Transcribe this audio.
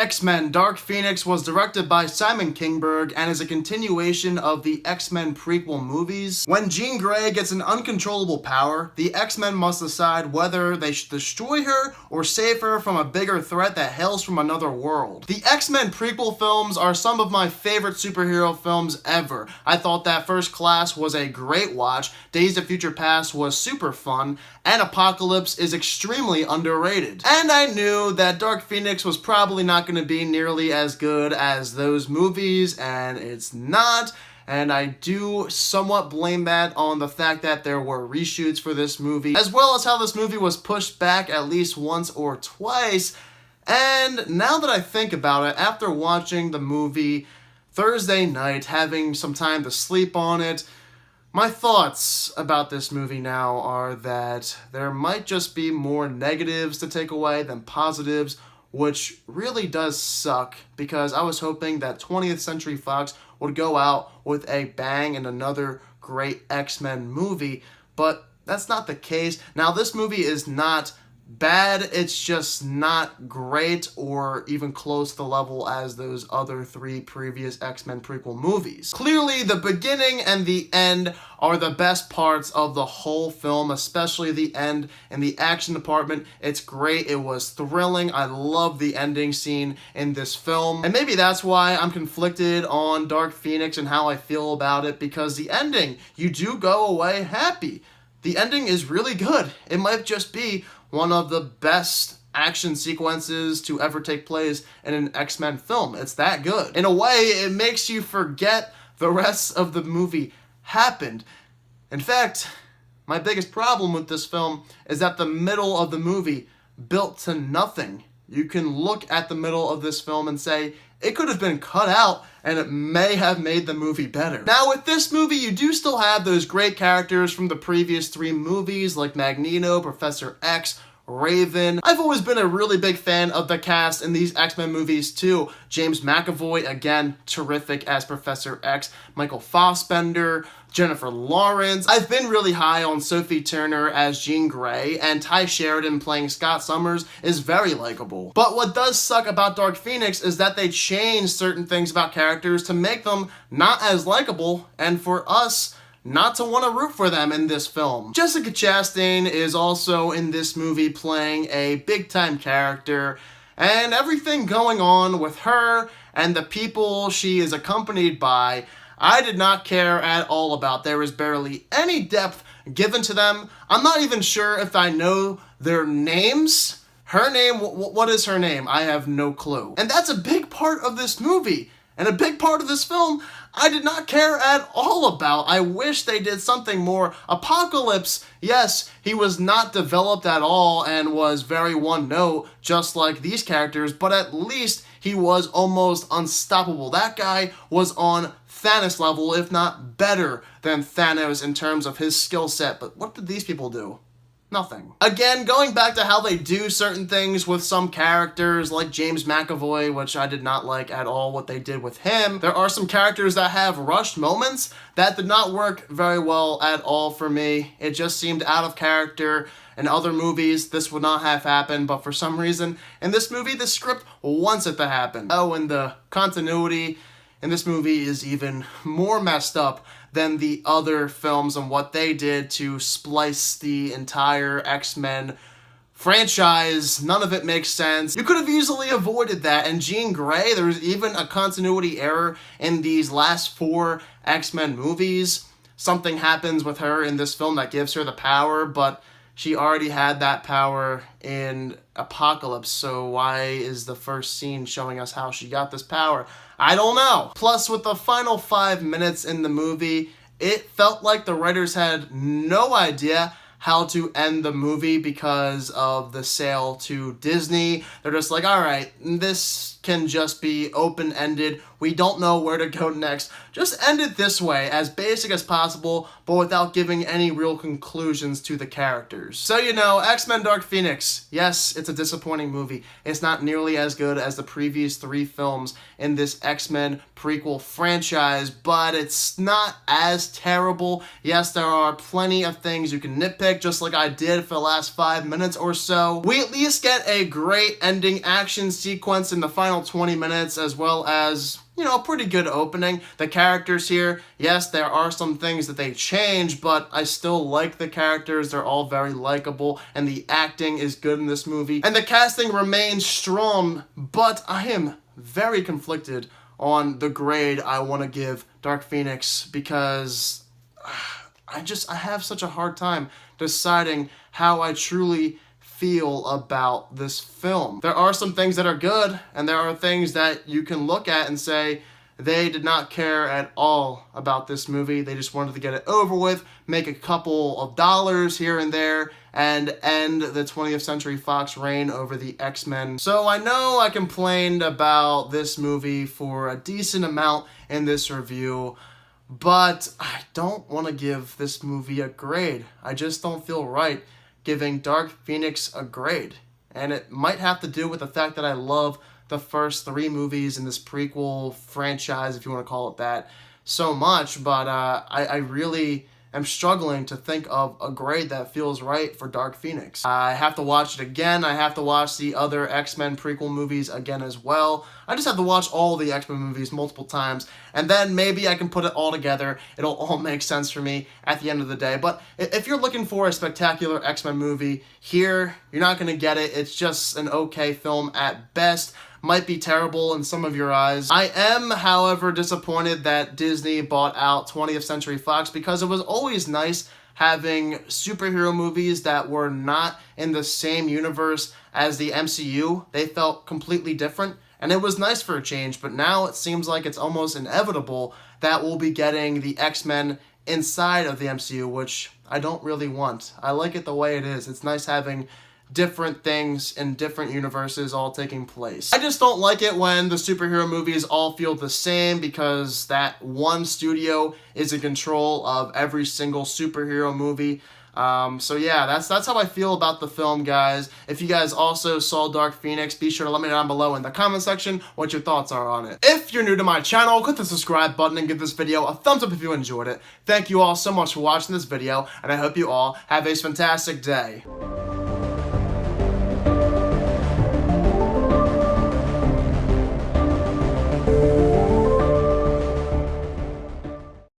X-Men Dark Phoenix was directed by Simon Kinberg and is a continuation of the X-Men prequel movies. When Jean Grey gets an uncontrollable power, the X-Men must decide whether they should destroy her or save her from a bigger threat that hails from another world. The X-Men prequel films are some of my favorite superhero films ever. I thought that First Class was a great watch, Days of Future Past was super fun, and Apocalypse is extremely underrated. And I knew that Dark Phoenix was probably not going to be nearly as good as those movies, and it's not. And I do somewhat blame that on the fact that there were reshoots for this movie, as well as how this movie was pushed back at least once or twice. And now that I think about it, after watching the movie Thursday night, having some time to sleep on it, my thoughts about this movie now are that there might just be more negatives to take away than positives, which really does suck, because I was hoping that 20th Century Fox would go out with a bang and another great X-Men movie, but that's not the case. Now, this movie is not bad, it's just not great or even close to the level as those other three previous X-Men prequel movies. Clearly, the beginning and the end are the best parts of the whole film, especially the end and the action department. It's great, it was thrilling, I love the ending scene in this film, and maybe that's why I'm conflicted on Dark Phoenix and how I feel about it, because the ending, you do go away happy. The ending is really good. It might just be one of the best action sequences to ever take place in an X-Men film. It's that good. In a way, it makes you forget the rest of the movie happened. In fact, my biggest problem with this film is that the middle of the movie built to nothing. You can look at the middle of this film and say, it could have been cut out and it may have made the movie better. Now, with this movie, you do still have those great characters from the previous three movies like Magneto, Professor X, Raven. I've always been a really big fan of the cast in these X-Men movies too. James McAvoy, again, terrific as Professor X. Michael Fassbender, Jennifer Lawrence. I've been really high on Sophie Turner as Jean Grey, and Ty Sheridan playing Scott Summers is very likable. But what does suck about Dark Phoenix is that they changed certain things about characters to make them not as likable, and for us, not to want to root for them in this film. Jessica Chastain is also in this movie playing a big-time character, and everything going on with her and the people she is accompanied by, I did not care at all about. There is barely any depth given to them. I'm not even sure if I know their names. Her name, what is her name? I have no clue. And that's a big part of this movie. And a big part of this film I did not care at all about. I wish they did something more. Apocalypse, yes, he was not developed at all and was very one note, just like these characters, but at least he was almost unstoppable. That guy was on Thanos level, if not better than Thanos in terms of his skill set. But what did these people do? Nothing. Again, going back to how they do certain things with some characters like James McAvoy, which I did not like at all what they did with him. There are some characters that have rushed moments that did not work very well at all for me. It just seemed out of character. In other movies, this would not have happened, but for some reason, in this movie, the script wants it to happen. Oh, and the continuity in this movie is even more messed up than the other films and what they did to splice the entire X-Men franchise. None of it makes sense. You could have easily avoided that. And Jean Grey, there was even a continuity error in these last 4 X-Men movies. Something happens with her in this film that gives her the power, but she already had that power in Apocalypse, so why is the first scene showing us how she got this power? I don't know. Plus, with the final 5 minutes in the movie, it felt like the writers had no idea how to end the movie because of the sale to Disney. They're just like, all right, this can just be open-ended. We don't know where to go next. just end it this way, as basic as possible, but without giving any real conclusions to the characters. So, you know, X-Men Dark Phoenix, yes, it's a disappointing movie. It's not nearly as good as the previous 3 films in this X-Men prequel franchise, but it's not as terrible. Yes, there are plenty of things you can nitpick, just like I did for the last 5 minutes or so. We at least get a great ending action sequence in the final 20 minutes, as well as, you know, a pretty good opening. The characters here, yes, there are some things that they change, but I still like the characters. They're all very likable, and the acting is good in this movie. And the casting remains strong, but I am very conflicted on the grade I want to give Dark Phoenix, because I have such a hard time deciding how I truly feel about this film. There are some things that are good, and there are things that you can look at and say they did not care at all about this movie. They just wanted to get it over with, make a couple of dollars here and there, and end the 20th Century Fox reign over the X-Men. So I know I complained about this movie for a decent amount in this review, but I don't want to give this movie a grade. I just don't feel right giving Dark Phoenix a grade. And it might have to do with the fact that I love the first 3 movies in this prequel franchise, if you want to call it that, so much, but I really am struggling to think of a grade that feels right for Dark Phoenix. I have to watch it again. I have to watch the other X-Men prequel movies again as well. I just have to watch all the X-Men movies multiple times, and then maybe I can put it all together. It'll all make sense for me at the end of the day. But if you're looking for a spectacular X-Men movie, here, you're not going to get it. It's just an okay film at best. Might be terrible in some of your eyes. I am, however, disappointed that Disney bought out 20th Century Fox, because it was always nice having superhero movies that were not in the same universe as the MCU. They felt completely different, and it was nice for a change, but now it seems like it's almost inevitable that we'll be getting the X-Men inside of the MCU, which I don't really want. I like it the way it is. It's nice having different things in different universes all taking place. I just don't like it when the superhero movies all feel the same, because that one studio is in control of every single superhero movie. So yeah, that's how I feel about the film, guys. If you guys also saw Dark Phoenix, be sure to let me know down below in the comment section what your thoughts are on it. If you're new to my channel, click the subscribe button and give this video a thumbs up if you enjoyed it. Thank you all so much for watching this video, and I hope you all have a fantastic day.